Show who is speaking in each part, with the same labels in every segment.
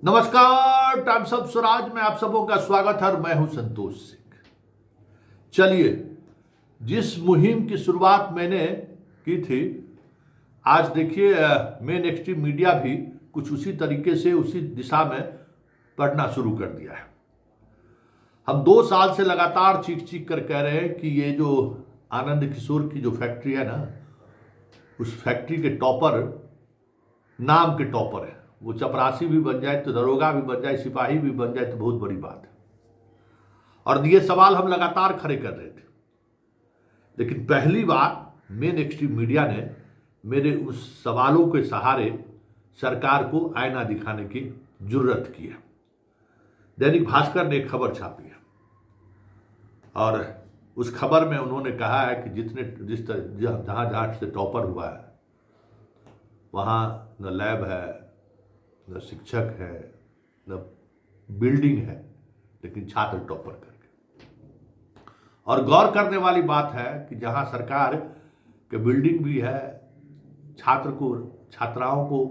Speaker 1: नमस्कार, times of Swaraj में आप सबों का स्वागत है और मैं हूं संतोष सिंह। चलिए, जिस मुहिम की शुरुआत मैंने की थी, आज देखिए मेन एक्सट्रीम मीडिया भी कुछ उसी तरीके से उसी दिशा में पढ़ना शुरू कर दिया है। हम 2 साल से लगातार चीख चीख कर कह रहे हैं कि ये जो आनंद किशोर की जो फैक्ट्री है ना, उस फैक्ट्री के टॉपर नाम के टॉपर है। वो चपरासी भी बन जाए तो दरोगा भी बन जाए, सिपाही भी बन जाए तो बहुत बड़ी बात है। और ये सवाल हम लगातार खड़े कर रहे थे, लेकिन पहली बार मेन एक्सट्रीम मीडिया ने मेरे उस सवालों के सहारे सरकार को आईना दिखाने की जुर्रत की है। दैनिक भास्कर ने एक खबर छापी है और उस खबर में उन्होंने कहा है कि जहां जहां से टॉपर हुआ है वहां न लैब है, न शिक्षक है, न बिल्डिंग है, लेकिन छात्र टॉपर करके। और गौर करने वाली बात है कि जहां सरकार के बिल्डिंग भी है, छात्राओं को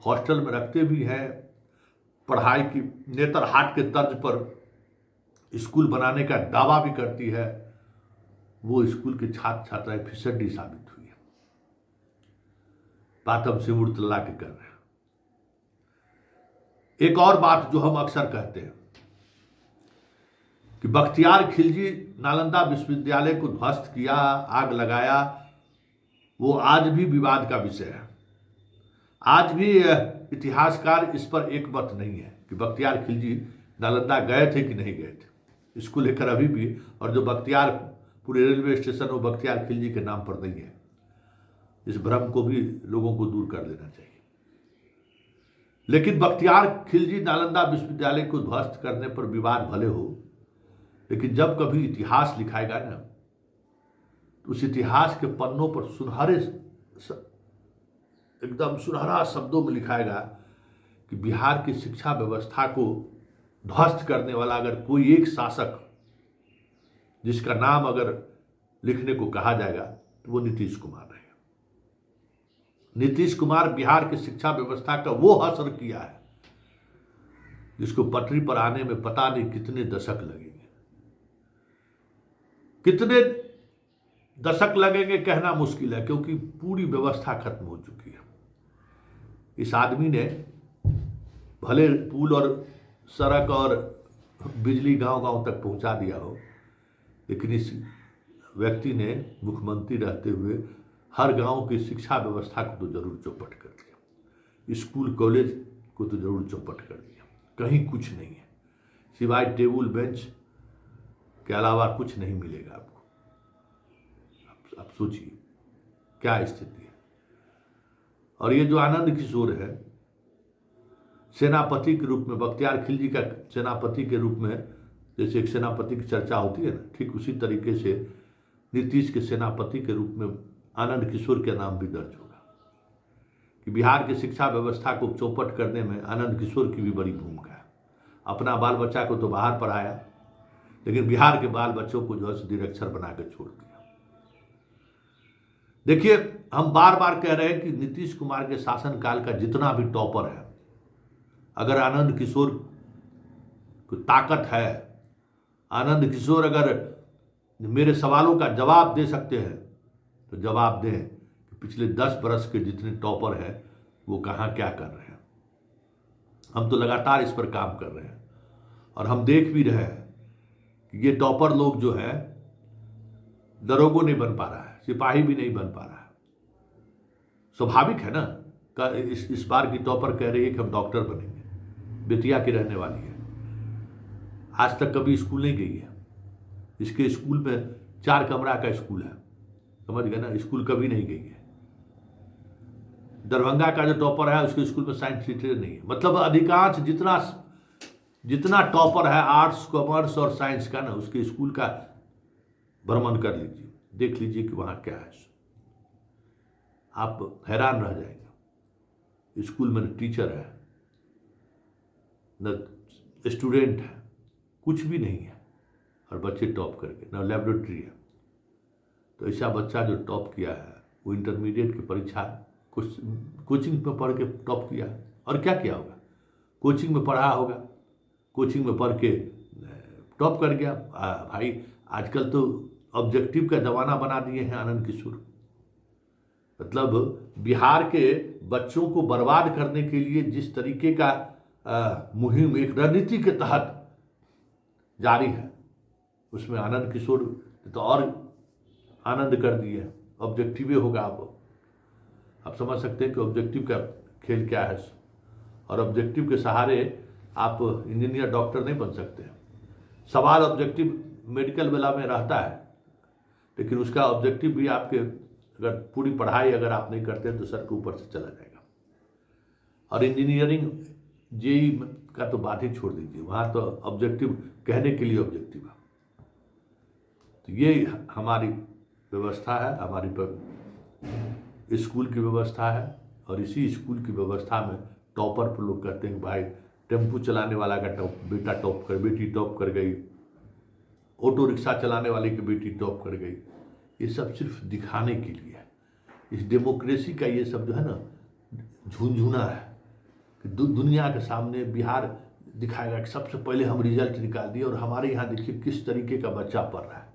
Speaker 1: हॉस्टल में रखते भी हैं, पढ़ाई की नेतरहाट के तर्ज पर स्कूल बनाने का दावा भी करती है, वो स्कूल के छात्र छात्राएं फिसड्डी साबित हुई है। बात हम सिमुड़ तल्ला के कर रहे हैं। एक और बात जो हम अक्सर कहते हैं कि बख्तियार खिलजी नालंदा विश्वविद्यालय को ध्वस्त किया, आग लगाया, वो आज भी विवाद का विषय है। आज भी इतिहासकार इस पर एक मत नहीं है कि बख्तियार खिलजी नालंदा गए थे कि नहीं गए थे। इसको लेकर अभी भी, और जो बख्तियार पूरे रेलवे स्टेशन वो बख्तियार खिलजी के नाम पर नहीं है, इस भ्रम को भी लोगों को दूर कर देना चाहिए। लेकिन बख्तियार खिलजी नालंदा विश्वविद्यालय को ध्वस्त करने पर विवाद भले हो, लेकिन जब कभी इतिहास लिखाएगा ना, तो उस इतिहास के पन्नों पर एकदम सुनहरा शब्दों में लिखाएगा कि बिहार की शिक्षा व्यवस्था को ध्वस्त करने वाला अगर कोई एक शासक जिसका नाम अगर लिखने को कहा जाएगा तो वो नीतीश कुमार रहेगा। नीतीश कुमार बिहार की शिक्षा व्यवस्था का वो असर किया है जिसको पटरी पर आने में पता नहीं कितने दशक लगेंगे। कितने दशक लगेंगे कहना मुश्किल है, क्योंकि पूरी व्यवस्था खत्म हो चुकी है। इस आदमी ने भले पुल और सड़क और बिजली गांव गांव तक पहुंचा दिया हो, लेकिन इस व्यक्ति ने मुख्यमंत्री रहते हुए हर गांव की शिक्षा व्यवस्था को तो जरूर चौपट कर दिया, स्कूल कॉलेज को तो जरूर चौपट कर दिया। कहीं कुछ नहीं है, सिवाय टेबल बेंच के अलावा कुछ नहीं मिलेगा आपको। आप सोचिए क्या स्थिति है। और ये जो आनंद किशोर है, सेनापति के रूप में, बख्तियार खिलजी का सेनापति के रूप में, जैसे एक सेनापति की चर्चा होती है ना, ठीक उसी तरीके से नीतीश के सेनापति के रूप में आनंद किशोर का नाम भी दर्ज होगा कि बिहार की शिक्षा व्यवस्था को चौपट करने में आनंद किशोर की भी बड़ी भूमिका है। अपना बाल बच्चा को तो बाहर पढ़ाया, लेकिन बिहार के बाल बच्चों को जो है निरक्षर बना के छोड़ दिया। देखिए, हम बार बार कह रहे हैं कि नीतीश कुमार के शासनकाल का जितना भी टॉपर है, अगर आनंद किशोर को ताकत है, आनंद किशोर अगर मेरे सवालों का जवाब दे सकते हैं तो जवाब दें कि पिछले 10 बरस के जितने टॉपर हैं वो कहाँ क्या कर रहे हैं। हम तो लगातार इस पर काम कर रहे हैं और हम देख भी रहे हैं कि ये टॉपर लोग जो है दरोगो नहीं बन पा रहा है, सिपाही भी नहीं बन पा रहा है। स्वाभाविक है ना। इस बार की टॉपर कह रही है कि हम डॉक्टर बनेंगे, बेतिया की रहने वाली है, आज तक कभी स्कूल नहीं गई है। इसके स्कूल में 4 कमरा का स्कूल है, समझ गए ना, स्कूल कभी नहीं गई है। दरभंगा का जो टॉपर है उसके स्कूल में साइंस टीचर नहीं है। मतलब अधिकांश जितना टॉपर है आर्ट्स, कॉमर्स और साइंस का ना, उसके स्कूल का भ्रमण कर लीजिए, देख लीजिए कि वहां क्या है। आप हैरान रह जाएंगे। स्कूल में न टीचर है, न स्टूडेंट है, कुछ भी नहीं है, और बच्चे टॉप करके, न लेबोरेटरी है। तो ऐसा बच्चा जो टॉप किया है वो इंटरमीडिएट की परीक्षा कोचिंग में पढ़ के टॉप किया है, और क्या किया होगा? कोचिंग में पढ़ा होगा, कोचिंग में पढ़ के टॉप कर गया। भाई आजकल तो ऑब्जेक्टिव का जमाना बना दिए हैं आनंद किशोर। मतलब बिहार के बच्चों को बर्बाद करने के लिए जिस तरीके का मुहिम एक रणनीति के तहत जारी है, उसमें आनंद किशोर तो और आनंद कर दिए। ऑब्जेक्टिव होगा, आप समझ सकते हैं कि ऑब्जेक्टिव का खेल क्या है। और ऑब्जेक्टिव के सहारे आप इंजीनियर डॉक्टर नहीं बन सकते हैं। सवाल ऑब्जेक्टिव मेडिकल वाला में रहता है, लेकिन उसका ऑब्जेक्टिव भी आपके अगर पूरी पढ़ाई अगर आप नहीं करते हैं तो सर के ऊपर से चला जाएगा। और इंजीनियरिंग जेई का तो बात ही छोड़ दीजिए, वहाँ तो ऑब्जेक्टिव कहने के लिए ऑब्जेक्टिव है। तो ये हमारी व्यवस्था है, हमारी स्कूल की व्यवस्था है। और इसी स्कूल की व्यवस्था में टॉपर पर लोग कहते हैं कि भाई टेम्पू चलाने वाला का बेटा टॉप कर, बेटी टॉप कर गई, ऑटो रिक्शा चलाने वाले की बेटी टॉप कर गई। ये सब सिर्फ दिखाने के लिए है। इस डेमोक्रेसी का ये सब जो है ना झुनझुना है कि दुनिया के सामने बिहार दिखाएगा कि सबसे पहले हम रिजल्ट निकाल दिए और हमारे यहाँ देखिए किस तरीके का बच्चा पढ़ रहा है।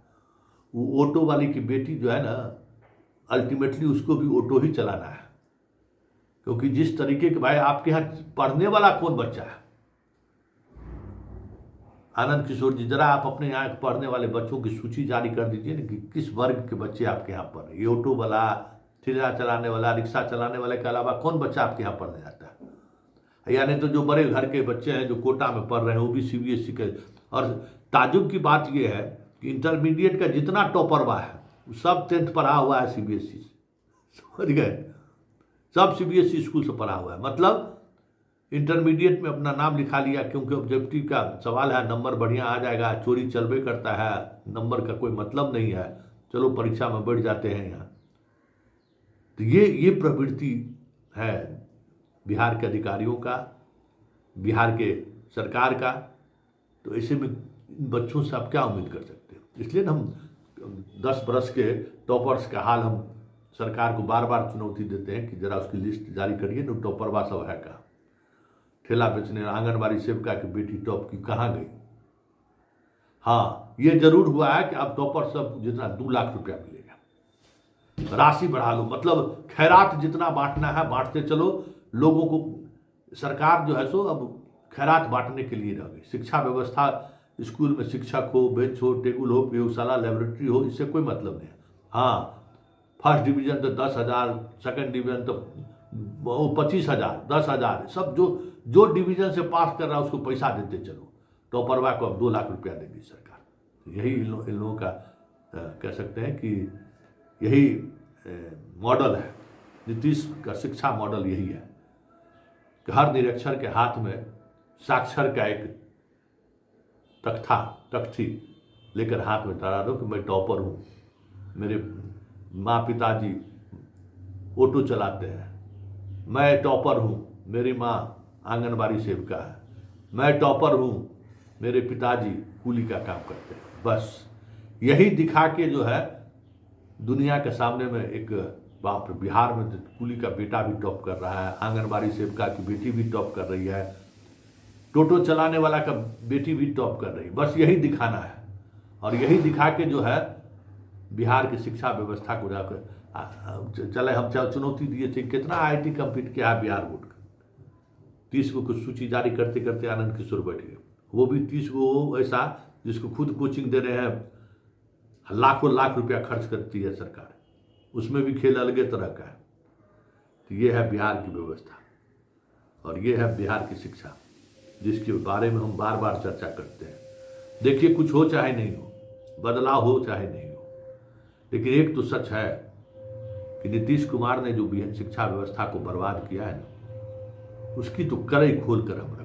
Speaker 1: वो ऑटो वाली की बेटी जो है ना, अल्टीमेटली उसको भी ऑटो ही चलाना है, क्योंकि जिस तरीके के भाई आपके यहाँ पढ़ने वाला कौन बच्चा है। आनंद किशोर जी, जरा आप अपने यहाँ पढ़ने वाले बच्चों की सूची जारी कर दीजिए ना कि किस वर्ग के बच्चे आपके यहाँ पढ़ रहे हैं। ये ऑटो वाला, ठेला चलाने वाला, रिक्शा चलाने वाले के अलावा कौन बच्चा आपके यहाँ पढ़ने जाता है। यानी तो जो बड़े घर के बच्चे हैं जो कोटा में पढ़ रहे हैं वो भी सीबीएसई के। और ताजुब की बात ये है कि इंटरमीडिएट का जितना टॉपरवा है सब 10th पढ़ा हुआ है सीबीएसई से, समझ गए, सब सीबीएसई स्कूल से पढ़ा हुआ है। मतलब इंटरमीडिएट में अपना नाम लिखा लिया, क्योंकि ऑब्जेक्टिव का सवाल है, नंबर बढ़िया आ जाएगा, चोरी चलबे करता है, नंबर का कोई मतलब नहीं है, चलो परीक्षा में बढ़ जाते हैं यहाँ। तो ये प्रवृत्ति है बिहार के अधिकारियों का, बिहार के सरकार का। तो ऐसे में इन बच्चों से आप क्या उम्मीद कर सकते हैं। इसलिए हम 10 बरस के टॉपर्स का हाल हम सरकार को बार बार चुनौती देते हैं कि जरा उसकी लिस्ट जारी करिए ना, टॉपरवा सब है का। ठेला बेचने, आंगनबाड़ी सेविका की बेटी टॉप की कहाँ गई। हाँ, ये जरूर हुआ है कि अब टॉपर सब जितना 2 लाख रुपया मिलेगा, राशि बढ़ा लो। मतलब खैरात जितना बांटना है बांटते चलो, लोगों को सरकार जो है सो अब खैरात बांटने के लिए रह गई। शिक्षा व्यवस्था, स्कूल में शिक्षक हो, बेंच हो, टेबल हो, प्रयोगशाला, लेबोरेटरी हो, इससे कोई मतलब नहीं है। हाँ, फर्स्ट डिवीजन तो 10,000, सेकंड डिवीजन तो 25,000, 10,000, सब जो डिवीजन से पास कर रहा है उसको पैसा देते चलो। टॉपरवा को अब 2 लाख रुपया देगी सरकार। यही इन लोगों का कह सकते हैं कि यही मॉडल है। नीतीश का शिक्षा मॉडल यही है कि हर निरक्षर के हाथ में साक्षर का एक तख्ती लेकर हाथ में धरा दो कि मैं टॉपर हूँ, मेरे माँ पिताजी ऑटो चलाते हैं, मैं टॉपर हूँ, मेरी माँ आंगनबाड़ी सेविका है, मैं टॉपर हूँ, मेरे पिताजी कूली का काम करते हैं। बस यही दिखा के जो है दुनिया के सामने में एक बाप, बिहार में तो कूली का बेटा भी टॉप कर रहा है, आंगनबाड़ी सेविका की बेटी भी टॉप कर रही है, टोटो चलाने वाला का बेटी भी टॉप कर रही है। बस यही दिखाना है और यही दिखा के जो है बिहार की शिक्षा व्यवस्था को जाकर चले। हम चुनौती दिए थे, कितना IIT कंप्लीट किया है बिहार बोर्ड का। 30 को कुछ सूची जारी करते करते आनंद किशोर बैठ गए। वो भी 30 को ऐसा जिसको खुद कोचिंग दे रहे हैं, लाखों लाख रुपया खर्च करती है सरकार, उसमें भी खेल अलग तरह का है। तो ये है बिहार की व्यवस्था और ये है बिहार की शिक्षा, जिसके बारे में हम बार बार चर्चा करते हैं। देखिए, कुछ हो चाहे नहीं हो, बदलाव हो चाहे नहीं हो, लेकिन एक तो सच है कि नीतीश कुमार ने जो शिक्षा व्यवस्था को बर्बाद किया है ना, उसकी तो कड़ई खोल कर हम